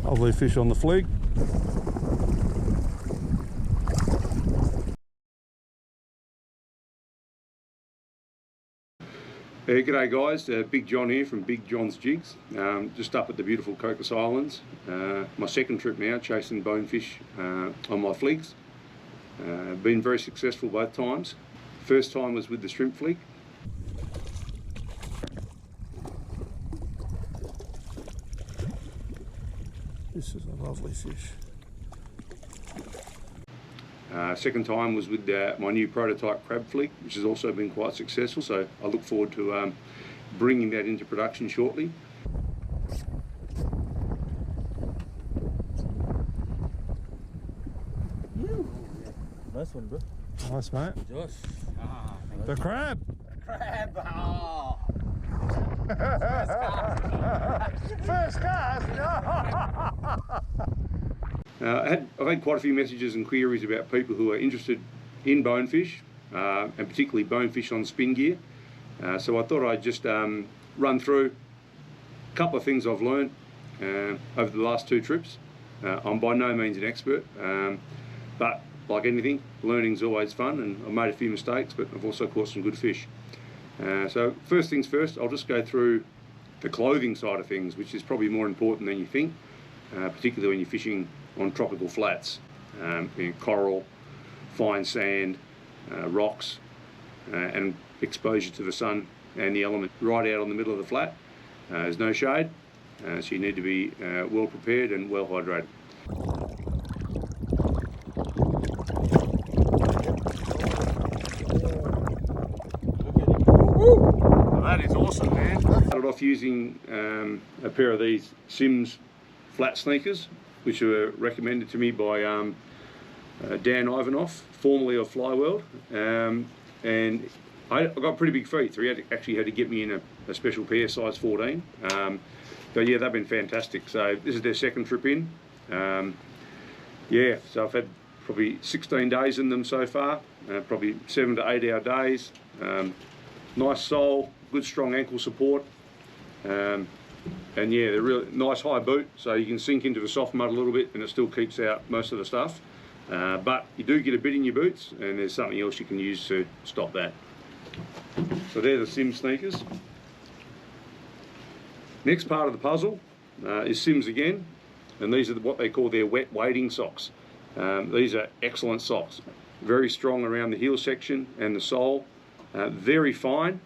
Lovely fish on the flig. G'day guys, Big John here from Big John's Jigs, just up at the beautiful Cocos Islands. My second trip now chasing bonefish on my fligs. Been very successful both times. First time was with the shrimp flig. This is a lovely fish. Second time was with my new prototype crab flig, which has also been quite successful, so I look forward to bringing that into production shortly. Nice one, bro. Nice, mate. Josh. The crab. Crab. Oh. First cast. I've had quite a few messages and queries about people who are interested in bonefish, and particularly bonefish on spin gear. So I thought I'd just run through a couple of things I've learned over the last two trips. I'm by no means an expert, but like anything, learning's always fun, and I've made a few mistakes, but I've also caught some good fish. So first things first, I'll just go through the clothing side of things, which is probably more important than you think, particularly when you're fishing on tropical flats, coral, fine sand, rocks, and exposure to the sun and the element right out on the middle of the flat. There's no shade, so you need to be well prepared and well hydrated. That is awesome, man. Started off using a pair of these Sims flat sneakers, which were recommended to me by Dan Ivanoff, formerly of Fly World, and I got pretty big feet, so he actually had to get me in a special pair, size 14. But yeah, they've been fantastic. So this is their second trip in. Yeah, so I've had probably 16 days in them so far, probably 7 to 8 hour days. Nice sole, good strong ankle support. And yeah, they're really nice high boot, so you can sink into the soft mud a little bit and it still keeps out most of the stuff. But you do get a bit in your boots, and there's something else you can use to stop that. So they're the Sims sneakers. Next part of the puzzle is Sims again, and these are what they call their wet wading socks. These are excellent socks, very strong around the heel section and the sole, very fine.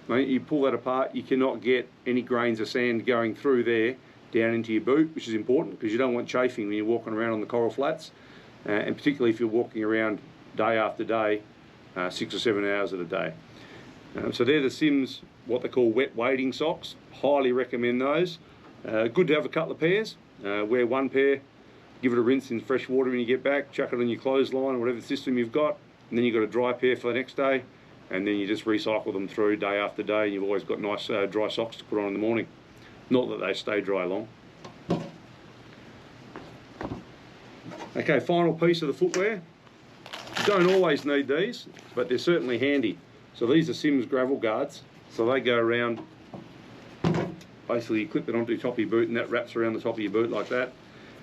You pull that apart, you cannot get any grains of sand going through there down into your boot, which is important because you don't want chafing when you're walking around on the coral flats, and particularly if you're walking around day after day, 6 or 7 hours of the day. So they're the Sims, what they call wet wading socks. Highly recommend those. Good to have a couple of pairs. Wear one pair, give it a rinse in fresh water when you get back, chuck it on your clothesline or whatever system you've got, and then you've got a dry pair for the next day. And then you just recycle them through day after day, and you've always got nice dry socks to put on in the morning. Not that they stay dry long. Okay, final piece of the footwear. You don't always need these, but they're certainly handy. So these are Sims gravel guards. So they go around, basically you clip it onto the top of your boot, and that wraps around the top of your boot like that.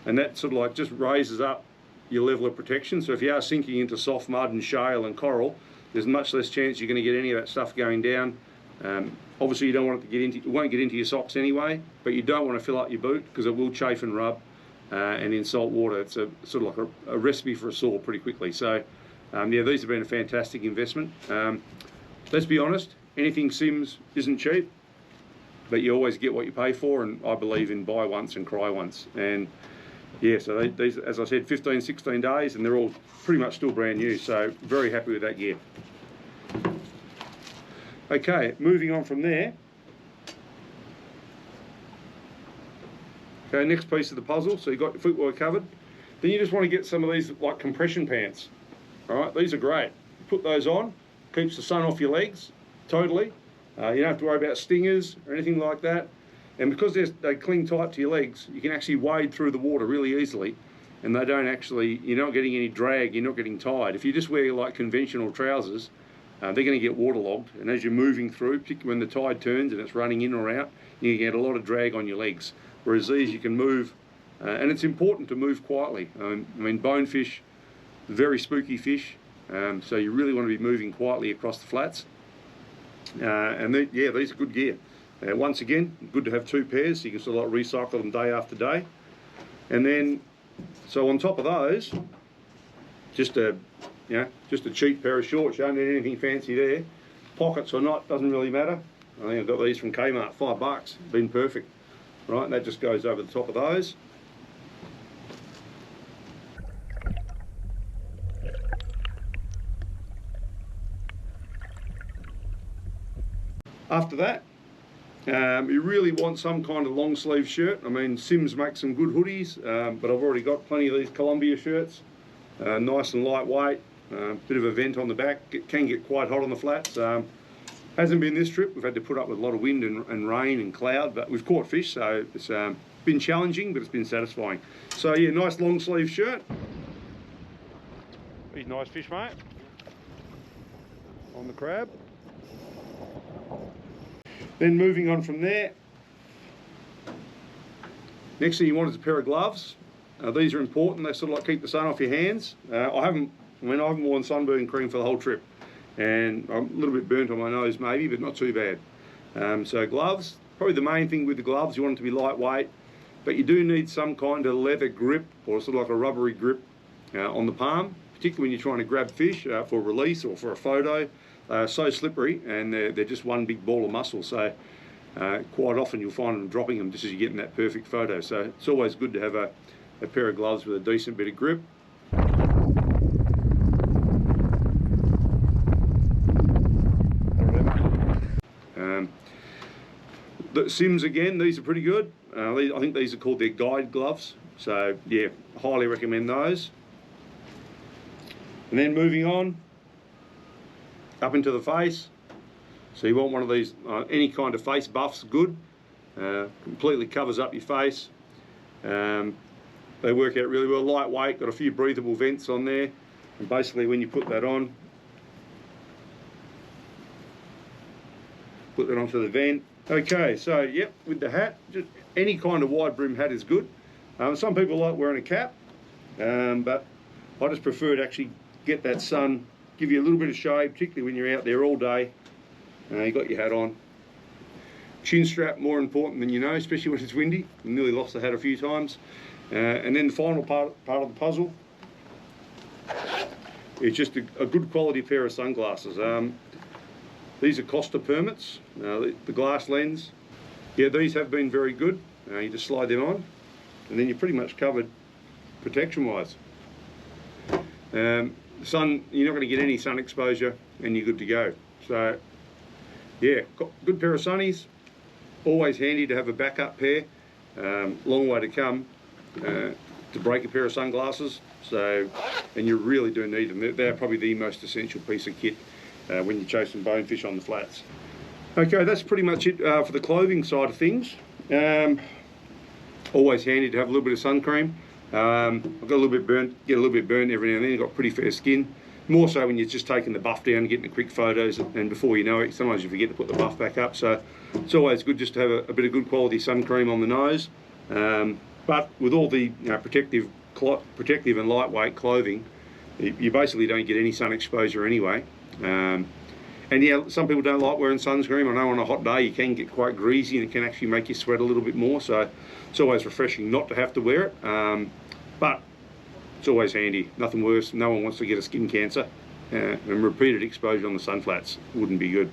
And that sort of like just raises up your level of protection. So if you are sinking into soft mud and shale and coral, there's much less chance you're going to get any of that stuff going down. Obviously you don't want it to get into, it won't get into your socks anyway, but you don't want to fill up your boot because it will chafe and rub, and in salt water it's a sort of like a recipe for a sore pretty quickly. So yeah, these have been a fantastic investment. Let's be honest, anything Sims isn't cheap, but you always get what you pay for, and I believe in buy once and cry once. And yeah, so these, as I said, 15, 16 days, and they're all pretty much still brand new, so very happy with that gear. Okay, moving on from there. Okay, next piece of the puzzle, so you've got your footwear covered. Then you just want to get some of these like compression pants. All right, these are great. Put those on, keeps the sun off your legs, totally. You don't have to worry about stingers or anything like that. And because they cling tight to your legs, you can actually wade through the water really easily, and they don't actually, you're not getting any drag, you're not getting tired. If you just wear like conventional trousers, they're going to get waterlogged, and as you're moving through, particularly when the tide turns and it's running in or out, you get a lot of drag on your legs. Whereas these, you can move and it's important to move quietly. I mean, bonefish, very spooky fish, so you really want to be moving quietly across the flats. And yeah, these are good gear. Once again, good to have 2 pairs, so you can sort of like recycle them day after day. And then, so on top of those, just a cheap pair of shorts. You don't need anything fancy there. Pockets or not, doesn't really matter. I think I've got these from Kmart, $5, been perfect. Right, and that just goes over the top of those. After that, you really want some kind of long sleeve shirt. I mean, Sims makes some good hoodies, but I've already got plenty of these Columbia shirts. Nice and lightweight, bit of a vent on the back. It can get quite hot on the flats. Hasn't been this trip. We've had to put up with a lot of wind and rain and cloud, but we've caught fish, so it's been challenging, but it's been satisfying. So yeah, nice long sleeve shirt. These nice fish, mate. On the crab. Then moving on from there, next thing you want is a pair of gloves. These are important. They sort of like keep the sun off your hands. I haven't worn sunburn cream for the whole trip, and I'm a little bit burnt on my nose maybe, but not too bad. So gloves, probably the main thing with the gloves, you want them to be lightweight, but you do need some kind of leather grip or sort of like a rubbery grip on the palm, particularly when you're trying to grab fish for release or for a photo. So slippery, and they're just one big ball of muscle, so quite often you'll find them dropping them just as you're getting that perfect photo. So it's always good to have a pair of gloves with a decent bit of grip. The Sims again, these are pretty good. I think these are called their guide gloves, so yeah, highly recommend those. And then moving on, up into the face, so you want one of these, any kind of face buff's good, completely covers up your face. They work out really well, lightweight, got a few breathable vents on there, and basically when you put that on, put that onto the vent. Okay, so yep, with the hat, just any kind of wide brim hat is good. Some people like wearing a cap, but I just prefer to actually get that sun, give you a little bit of shade, particularly when you're out there all day. You got your hat on. Chin strap, more important than you know, especially when it's windy. I nearly lost the hat a few times. And then the final part of the puzzle is just a good quality pair of sunglasses. These are Costa permits, the glass lens. Yeah, these have been very good. You just slide them on, and then you're pretty much covered protection-wise. Sun, you're not going to get any sun exposure, and you're good to go. So yeah, good pair of sunnies, always handy to have a backup pair. Long way to come to break a pair of sunglasses, so, and you really do need them. They're probably the most essential piece of kit when you're chasing bonefish on the flats. Okay, that's pretty much it for the clothing side of things. Always handy to have a little bit of sun cream. I've got a little bit burnt, get a little bit burnt every now and then. You've got pretty fair skin. More so when you're just taking the buff down, getting the quick photos, and before you know it, sometimes you forget to put the buff back up. So it's always good just to have a bit of good quality sun cream on the nose. But with all the protective and lightweight clothing, you basically don't get any sun exposure anyway. And yeah, some people don't like wearing sunscreen. I know on a hot day you can get quite greasy and it can actually make you sweat a little bit more, so it's always refreshing not to have to wear it. But it's always handy, nothing worse. No one wants to get a skin cancer, and repeated exposure on the sun flats wouldn't be good.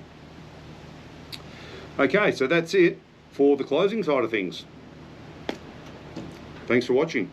Okay, so that's it for the closing side of things. Thanks for watching.